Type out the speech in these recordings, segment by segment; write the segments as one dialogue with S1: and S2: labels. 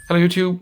S1: Hello YouTube,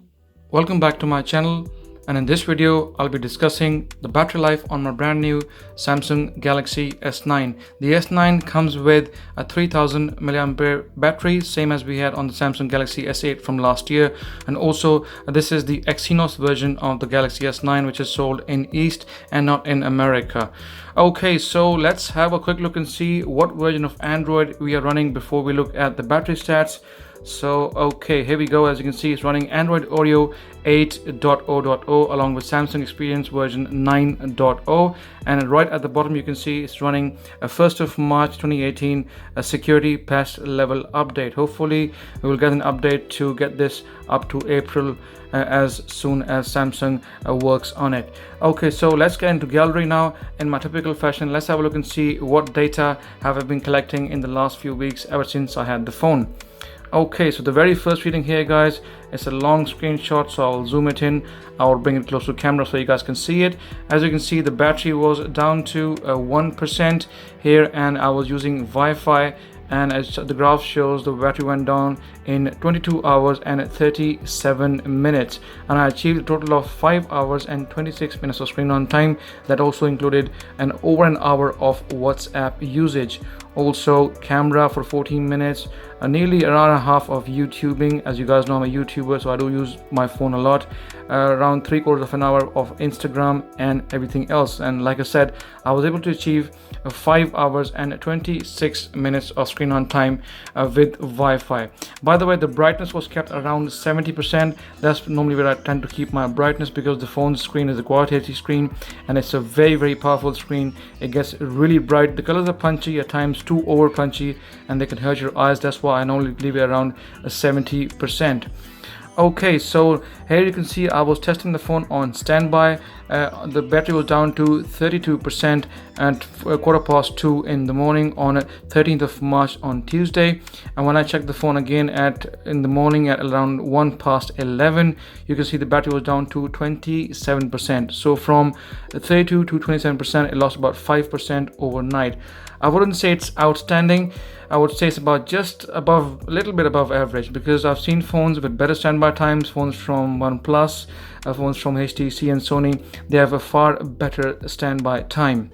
S1: welcome back to my channel, and in this video I'll be discussing the battery life on my brand new Samsung Galaxy S9. The S9 comes with a 3000 mAh battery, same as we had on the Samsung Galaxy S8 from last year, and also this is the Exynos version of the Galaxy S9 which is sold in East and not in America. Okay, so let's have a quick look and see what version of Android we are running before we look at the battery stats. So okay, here we go. As you can see, it's running Android Oreo 8.0.0 along with Samsung Experience version 9.0, and right at the bottom you can see it's running a 1st of March 2018 a security patch level update. Hopefully we will get an update to get this up to April as soon as Samsung works on it. Okay, so let's get into gallery now. In my typical fashion, let's have a look and see what data have I been collecting in the last few weeks ever since I had the phone. Okay, so the very first reading here, guys, it's a long screenshot, so I'll zoom it in. I'll bring it close to camera so you guys can see it. As you can see, the battery was down to 1% here, and I was using Wi-Fi, and as the graph shows, the battery went down in 22 hours and 37 minutes, and I achieved a total of 5 hours and 26 minutes of screen on time. That also included over an hour of WhatsApp usage. Also camera for 14 minutes, nearly an hour and a half of YouTubing. As you guys know, I'm a YouTuber, so I do use my phone a lot. Around 3/4 of an hour of Instagram and everything else. And like I said, I was able to achieve 5 hours and 26 minutes of screen on time with Wi-Fi. By the way, the brightness was kept around 70%. That's normally where I tend to keep my brightness, because the phone screen is a Quad HD screen and it's a very powerful screen. It gets really bright. The colors are punchy, at times too over punchy, and they can hurt your eyes. That's why I normally leave it around 70%. Okay, so here you can see I was testing the phone on standby. The battery was down to 32% at 2:15 in the morning on 13th of March on Tuesday, and when I checked the phone again in the morning at around 1:11, you can see the battery was down to 27%. So from 32 to 27%, it lost about 5% overnight. I wouldn't say it's outstanding. I would say it's about just above, a little bit above average, because I've seen phones with better standby times, phones from OnePlus, phones from HTC and Sony. They have a far better standby time.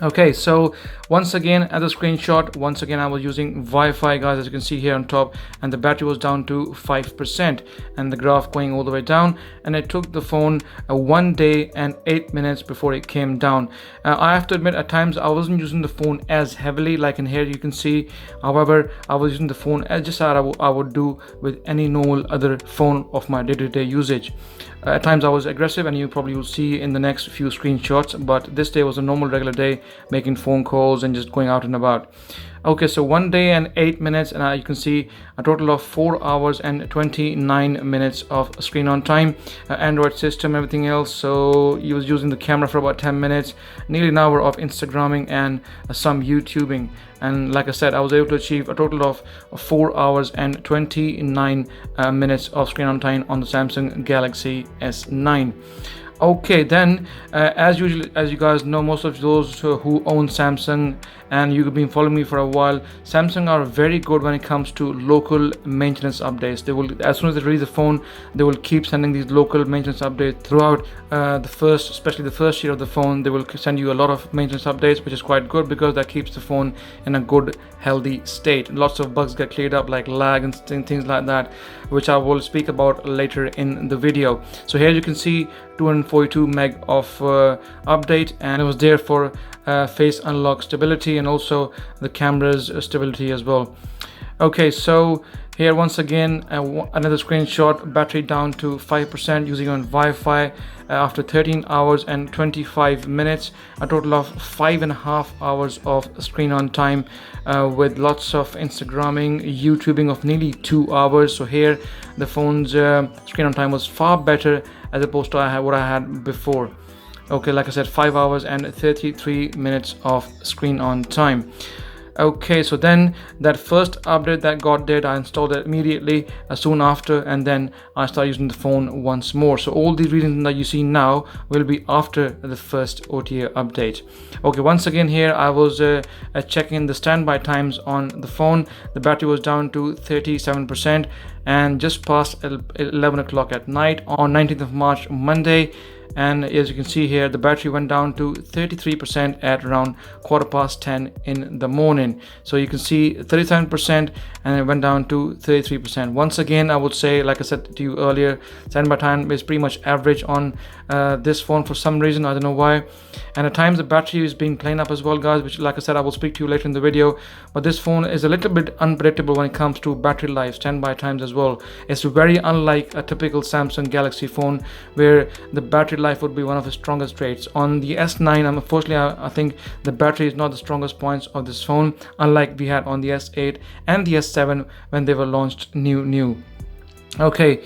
S1: Okay, so once again, at the screenshot, once again I was using Wi-Fi, guys, as you can see here on top, and the battery was down to 5%, and the graph going all the way down, and it took the phone 1 day and 8 minutes before it came down. I have to admit, at times I wasn't using the phone as heavily, like in here you can see. However, I was using the phone as just as I would do with any normal other phone of my day-to-day usage. At times I was aggressive, and you probably will see in the next few screenshots, but this day was a normal regular day, making phone calls and just going out and about. Okay, so 1 day and 8 minutes, and you can see a total of 4 hours and 29 minutes of screen on time. Android system, everything else, so you was using the camera for about 10 minutes, nearly an hour of Instagramming and some YouTubing. And like I said, I was able to achieve a total of 4 hours and 29 minutes of screen on time on the Samsung Galaxy S9. Okay, then as usual, as you guys know, most of those who own Samsung, and you've been following me for a while, Samsung are very good when it comes to local maintenance updates. They will, as soon as they release the phone, they will keep sending these local maintenance updates throughout especially the first year of the phone. They will send you a lot of maintenance updates, which is quite good, because that keeps the phone in a good, healthy state. Lots of bugs get cleared up, like lag and things like that, which I will speak about later in the video. So here you can see 242 meg of update, and it was there for face unlock stability and also the camera's stability as well. Okay, so here once again another screenshot, battery down to 5% using on Wi-Fi after 13 hours and 25 minutes, a total of 5.5 hours of screen on time with lots of Instagramming, YouTubing of nearly 2 hours. So here the phone's screen on time was far better as opposed to what I had before. Okay, like I said, 5 hours and 33 minutes of screen on time. Okay, so then that first update that got did, I installed it immediately soon after, and then I started using the phone once more. So all these readings that you see now will be after the first OTA update. Okay, once again here I was checking the standby times on the phone. The battery was down to 37% and just past 11 o'clock at night on 19th of March, Monday. And as you can see here, the battery went down to 33% at around 10:15 in the morning. So you can see 37% and it went down to 33%. Once again, I would say, like I said to you earlier, standby time is pretty much average on this phone for some reason. I don't know why. And at times the battery is being playing up as well, guys, which, like I said, I will speak to you later in the video. But this phone is a little bit unpredictable when it comes to battery life, standby times as well. It's very unlike a typical Samsung Galaxy phone where the battery life would be one of the strongest traits. On the S9, unfortunately, I think the battery is not the strongest points of this phone, unlike we had on the S8 and the S7 when they were launched new. Okay.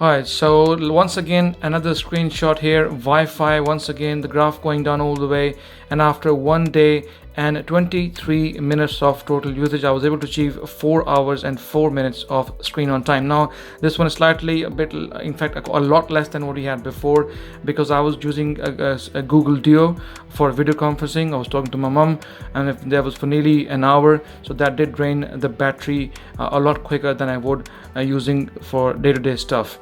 S1: Alright, so once again another screenshot here. Wi-Fi, once again the graph going down all the way, and after 1 day and 23 minutes of total usage, I was able to achieve 4 hours and 4 minutes of screen on time. Now this one is slightly a bit, in fact a lot less than what we had before, because I was using a Google Duo for video conferencing. I was talking to my mom, and if that was for nearly an hour, so that did drain the battery a lot quicker than I would using for day-to-day stuff.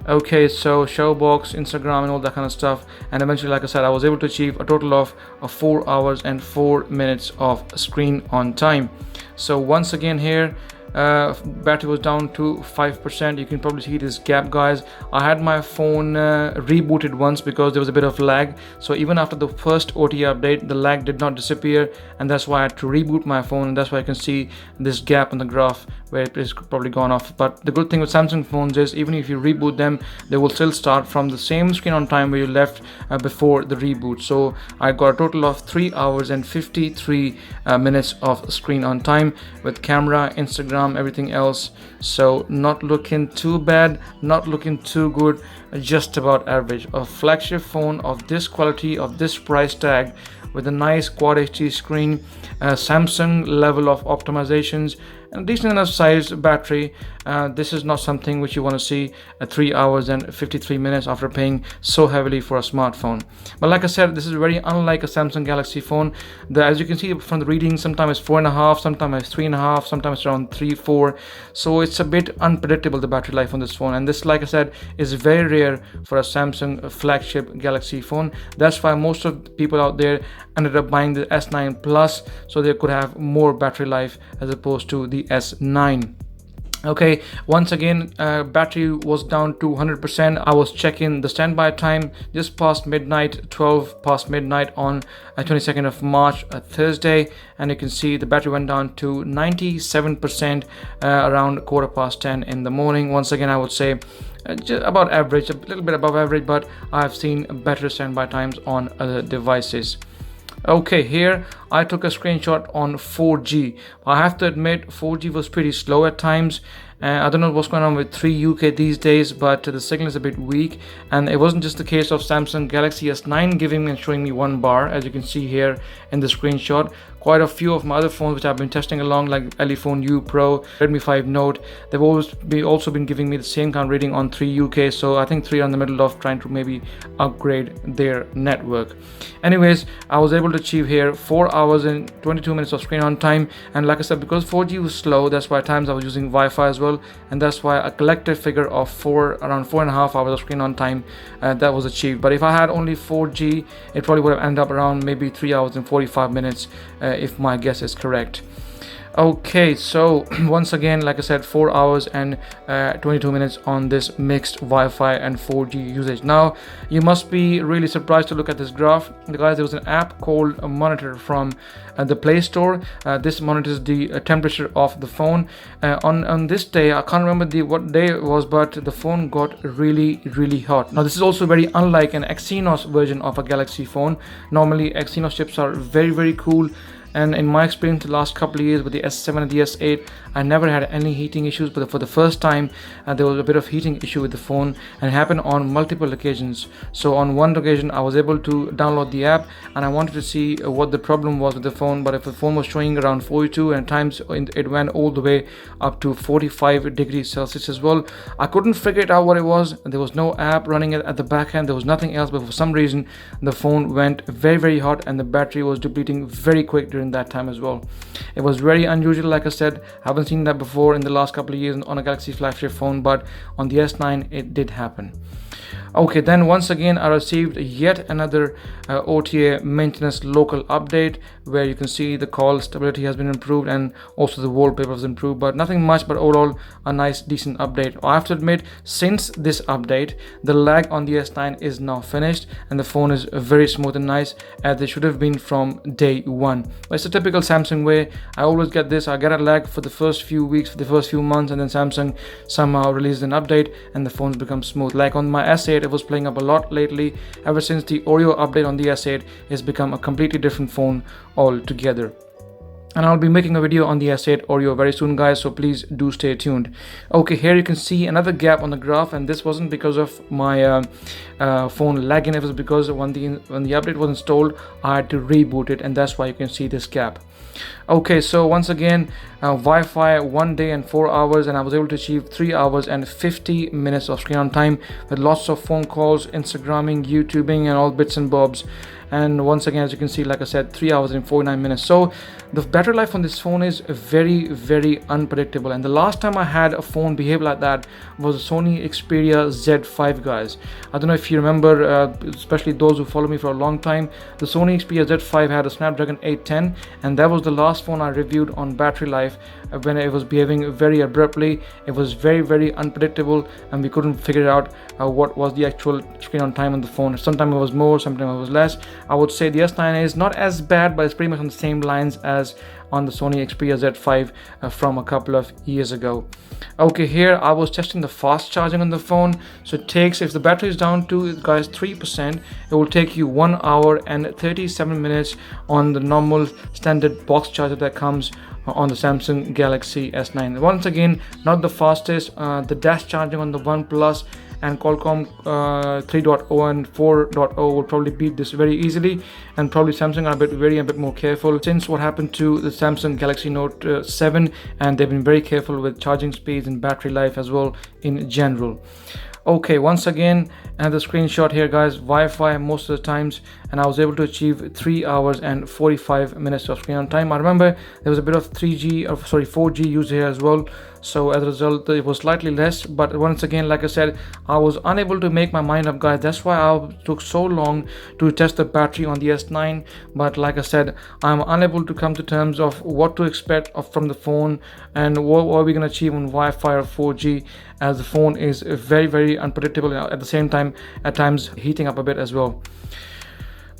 S1: Okay, so Showbox, Instagram and all that kind of stuff, and eventually, like I said, I was able to achieve a total of 4 hours and 4 minutes of screen on time. So once again here, battery was down to 5%. You can probably see this gap, guys. I had my phone rebooted once because there was a bit of lag, so even after the first OTA update the lag did not disappear, and that's why I had to reboot my phone, and that's why I can see this gap on the graph where it is probably gone off. But the good thing with Samsung phones is even if you reboot them, they will still start from the same screen on time where you left before the reboot. So I got a total of 3 hours and 53 minutes of screen on time with camera, Instagram, everything else. So not looking too bad, not looking too good, just about average. A flagship phone of this quality, of this price tag, with a nice Quad HD screen, Samsung level of optimizations, and decent enough size battery. This is not something which you want to see at 3 hours and 53 minutes after paying so heavily for a smartphone. But like I said, this is very unlike a Samsung Galaxy phone. As you can see from the reading, sometimes it's 4.5, sometimes it's 3.5, sometimes it's around 3-4. So it's a bit unpredictable, the battery life on this phone, and this, like I said, is very rare for a Samsung flagship Galaxy phone. That's why most of the people out there ended up buying the S9 Plus, so they could have more battery life as opposed to the S9. Okay, once again, battery was down to 100%. I was checking the standby time just past midnight, 12 past midnight on 22nd of March, Thursday, and you can see the battery went down to 97% around 10:15 in the morning. Once again, I would say just about average, a little bit above average, but I've seen better standby times on other devices. Okay, here I took a screenshot on 4G. I have to admit 4G was pretty slow at times. I don't know what's going on with 3 UK these days, but the signal is a bit weak, and it wasn't just the case of Samsung Galaxy S9 giving me and showing me 1 bar, as you can see here in the screenshot. Quite a few of my other phones which I've been testing along, like Elephone U Pro, Redmi 5 Note, they've also been giving me the same kind of reading on 3 UK. So I think 3 are in the middle of trying to maybe upgrade their network. Anyways, I was able to achieve here 4 hours and 22 minutes of screen on time, and like I said, because 4G was slow, that's why at times I was using Wi-Fi as well, and that's why a collective figure of around 4.5 hours of screen on time that was achieved. But if I had only 4G, it probably would have ended up around maybe 3 hours and 45 minutes if my guess is correct. Okay, so once again, like I said, 4 hours and 22 minutes on this mixed Wi-Fi and 4G usage. Now you must be really surprised to look at this graph, guys. There was an app called Monitor from the Play Store. This monitors the temperature of the phone. On this day, I can't remember what day it was, but the phone got really hot. Now this is also very unlike an Exynos version of a Galaxy phone. Normally Exynos chips are very cool. And in my experience the last couple of years with the S7 and the S8, I never had any heating issues, but for the first time there was a bit of heating issue with the phone, and it happened on multiple occasions. So on one occasion I was able to download the app and I wanted to see what the problem was with the phone, but if the phone was showing around 42 and at times it went all the way up to 45 degrees Celsius as well. I couldn't figure it out what it was. There was no app running at the back end, there was nothing else, but for some reason the phone went very hot and the battery was depleting very quick during that time as well. It was very unusual, like I said. I haven't seen that before in the last couple of years on a Galaxy flagship phone, but on the S9 it did happen. Okay, then once again I received yet another OTA maintenance local update, where you can see the call stability has been improved and also the wallpaper was improved, but nothing much, but overall a nice decent update. I have to admit, since this update the lag on the S9 is now finished and the phone is very smooth and nice, as it should have been from day one. But it's a typical Samsung way. I always get this, I get a lag for the first few weeks, for the first few months, and then Samsung somehow releases an update and the phones become smooth. Like on my S8, it was playing up a lot lately. Ever since the Oreo update on the S8, it's become a completely different phone altogether. And I'll be making a video on the S8 Oreo very soon, guys, so please do stay tuned. Okay, here you can see another gap on the graph, and this wasn't because of my phone lagging. It was because when the update was installed I had to reboot it, and that's why you can see this gap. Okay, so once again Wi-Fi 1 day and 4 hours, and I was able to achieve 3 hours and 50 minutes of screen on time with lots of phone calls, Instagramming, YouTubing, and all bits and bobs. And once again, as you can see, like I said, 3 hours and 49 minutes. So the battery life on this phone is very unpredictable, and the last time I had a phone behave like that was a Sony Xperia Z5, guys. I don't know if you remember, especially those who follow me for a long time, the Sony Xperia Z5 had a Snapdragon 810, and that was the last phone I reviewed on battery life when it was behaving very abruptly. It was very unpredictable, and we couldn't figure out what was the actual screen on time on the phone. Sometimes it was more, sometimes it was less. I would say the S9 is not as bad, but it's pretty much on the same lines as on the Sony Xperia Z5 from a couple of years ago. Okay, here I was testing the fast charging on the phone. So it takes, if the battery is down to, guys, 3%, it will take you 1 hour and 37 minutes on the normal standard box charger that comes on the Samsung Galaxy S9. Once again, not the fastest. The dash charging on the OnePlus and Qualcomm 3.0 and 4.0 will probably beat this very easily, and probably Samsung are a bit more careful since what happened to the Samsung Galaxy Note 7, and they've been very careful with charging speeds and battery life as well in general. Okay, once again another screenshot here, guys. Wi-Fi most of the times, and I was able to achieve 3 hours and 45 minutes of screen on time. I remember there was a bit of 4G used here as well, so as a result it was slightly less. But once again, like I said, I was unable to make my mind up, guys. That's why I took so long to test the battery on the S9. But like I said, I'm unable to come to terms of what to expect from the phone and what are we going to achieve on Wi-Fi or 4G, as the phone is very unpredictable, at the same time at times heating up a bit as well.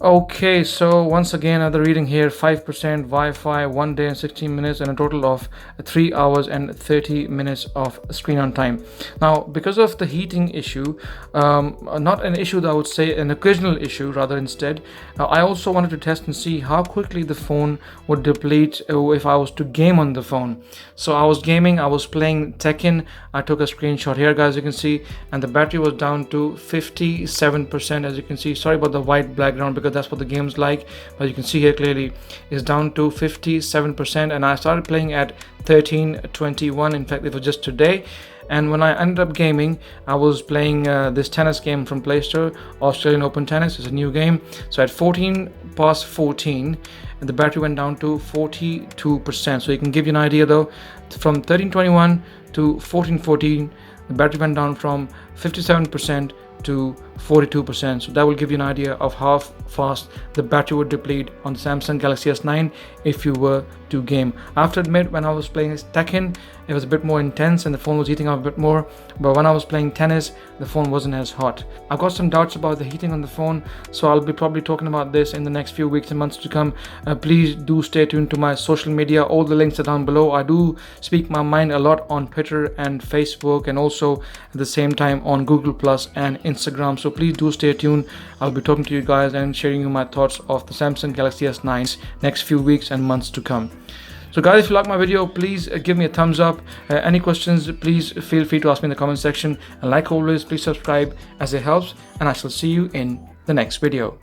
S1: Okay, so once again another reading here, 5% Wi-Fi, 1 day and 16 minutes, and a total of 3 hours and 30 minutes of screen on time. Now, because of the heating issue, not an issue that I would say, an occasional issue rather instead, I also wanted to test and see how quickly the phone would deplete if I was to game on the phone. So I was gaming, I was playing Tekken. I took a screenshot here, guys, you can see, and the battery was down to 57%, as you can see. Sorry about the white background, because that's what the game's like, but you can see here clearly is down to 57%, and I started playing at 13:21. In fact, it was just today. And when I ended up gaming, I was playing this tennis game from Play Store, Australian Open Tennis. It's a new game. So at 14:14, and the battery went down to 42%. So you can give you an idea though, from 13:21 to 14:14, the battery went down from 57% to 42%. So that will give you an idea of how fast the battery would deplete on the Samsung Galaxy S9 if you were to game. I have to admit, when I was playing Tekken, it was a bit more intense and the phone was heating up a bit more, but when I was playing tennis, the phone wasn't as hot. I've got some doubts about the heating on the phone, so I'll be probably talking about this in the next few weeks and months to come. Please do stay tuned to my social media. All the links are down below. I do speak my mind a lot on Twitter and Facebook, and also at the same time on Google Plus and Instagram. So please do stay tuned. I'll be talking to you guys and sharing you my thoughts of the Samsung Galaxy S9's next few weeks and months to come. So guys, if you like my video, please give me a thumbs up. Any questions, please feel free to ask me in the comment section. And like always, please subscribe as it helps. And I shall see you in the next video.